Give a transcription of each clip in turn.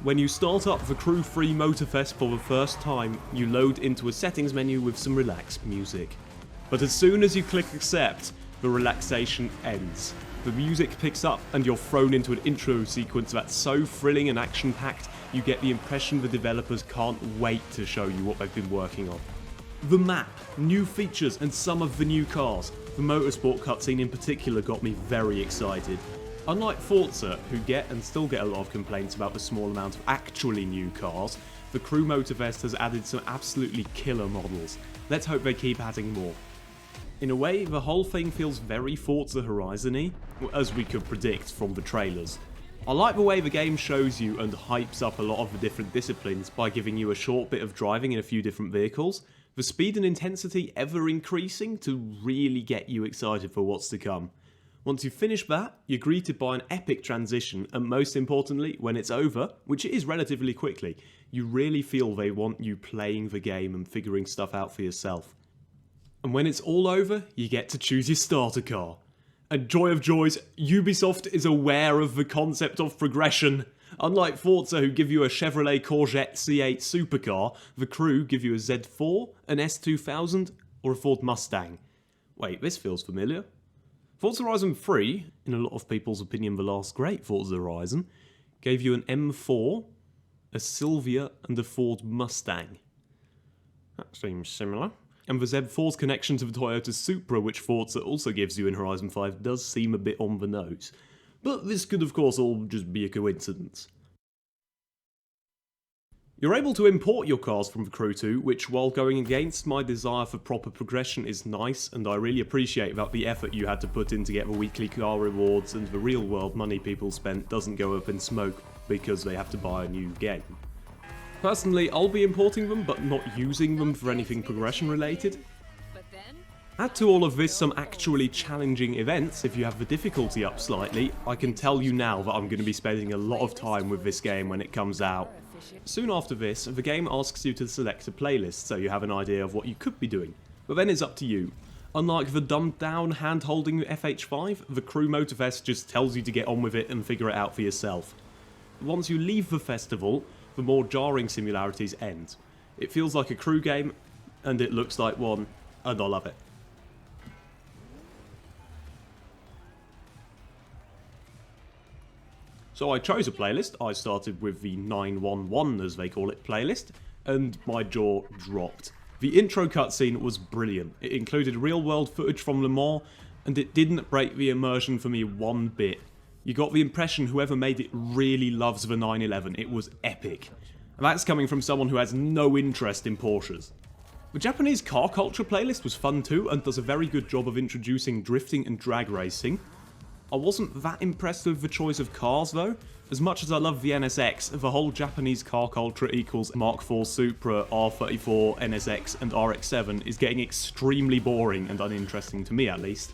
When you start up the Crew Motorfest for the first time, you load into a settings menu with some relaxed music. But as soon as you click accept, the relaxation ends. The music picks up and you're thrown into an intro sequence that's so thrilling and action-packed, you get the impression the developers can't wait to show you what they've been working on. The map, new features and some of the new cars. The motorsport cutscene in particular got me very excited. Unlike Forza, who get and still get a lot of complaints about the small amount of actually new cars, the Crew Motorfest has added some absolutely killer models. Let's hope they keep adding more. In a way, the whole thing feels very Forza Horizon-y, as we could predict from the trailers. I like the way the game shows you and hypes up a lot of the different disciplines by giving you a short bit of driving in a few different vehicles, the speed and intensity ever increasing to really get you excited for what's to come. Once you finish that, you're greeted by an epic transition, and most importantly, when it's over, which it is relatively quickly, you really feel they want you playing the game and figuring stuff out for yourself. And when it's all over, you get to choose your starter car. And joy of joys, Ubisoft is aware of the concept of progression. Unlike Forza, who give you a Chevrolet Corvette C8 supercar, the Crew give you a Z4, an S2000, or a Ford Mustang. Wait, this feels familiar. Forza Horizon 3, in a lot of people's opinion the last great Forza Horizon, gave you an M4, a Silvia and a Ford Mustang. That seems similar. And the Z4's connection to the Toyota Supra, which Forza also gives you in Horizon 5, does seem a bit on the nose. But this could of course all just be a coincidence. You're able to import your cars from the Crew 2, which, while going against my desire for proper progression, is nice, and I really appreciate that the effort you had to put in to get the weekly car rewards and the real world money people spent doesn't go up in smoke because they have to buy a new game. Personally, I'll be importing them, but not using them for anything progression related. Add to all of this some actually challenging events. If you have the difficulty up slightly, I can tell you now that I'm going to be spending a lot of time with this game when it comes out. Soon after this, the game asks you to select a playlist so you have an idea of what you could be doing, but then it's up to you. Unlike the dumbed down hand-holding FH5, the Crew Motorfest just tells you to get on with it and figure it out for yourself. Once you leave the festival, the more jarring similarities end. It feels like a Crew game, and it looks like one, and I love it. So I chose a playlist. I started with the 911, as they call it, playlist, and my jaw dropped. The intro cutscene was brilliant. It included real-world footage from Le Mans, and it didn't break the immersion for me one bit. You got the impression whoever made it really loves the 911. It was epic. And that's coming from someone who has no interest in Porsches. The Japanese car culture playlist was fun too, and does a very good job of introducing drifting and drag racing. I wasn't that impressed with the choice of cars though. As much as I love the NSX, the whole Japanese car culture equals Mark IV Supra, R34, NSX and RX-7 is getting extremely boring and uninteresting to me at least.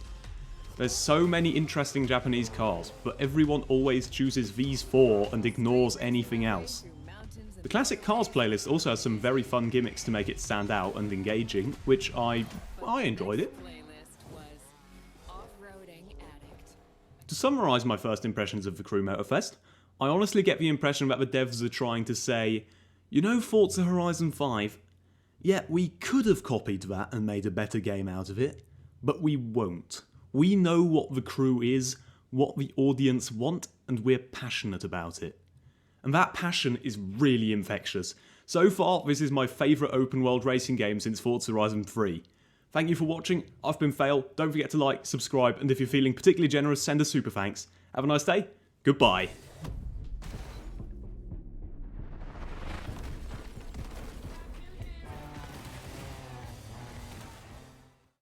There's so many interesting Japanese cars, but everyone always chooses these four and ignores anything else. The Classic Cars playlist also has some very fun gimmicks to make it stand out and engaging, which I enjoyed it. To summarise my first impressions of the Crew Motorfest, I honestly get the impression that the devs are trying to say, you know Forza Horizon 5? Yeah, we could have copied that and made a better game out of it, but we won't. We know what the Crew is, what the audience want, and we're passionate about it. And that passion is really infectious. So far, this is my favourite open world racing game since Forza Horizon 3. Thank you for watching. I've been Fail. Don't forget to like, subscribe, and if you're feeling particularly generous, send a super thanks. Have a nice day. Goodbye.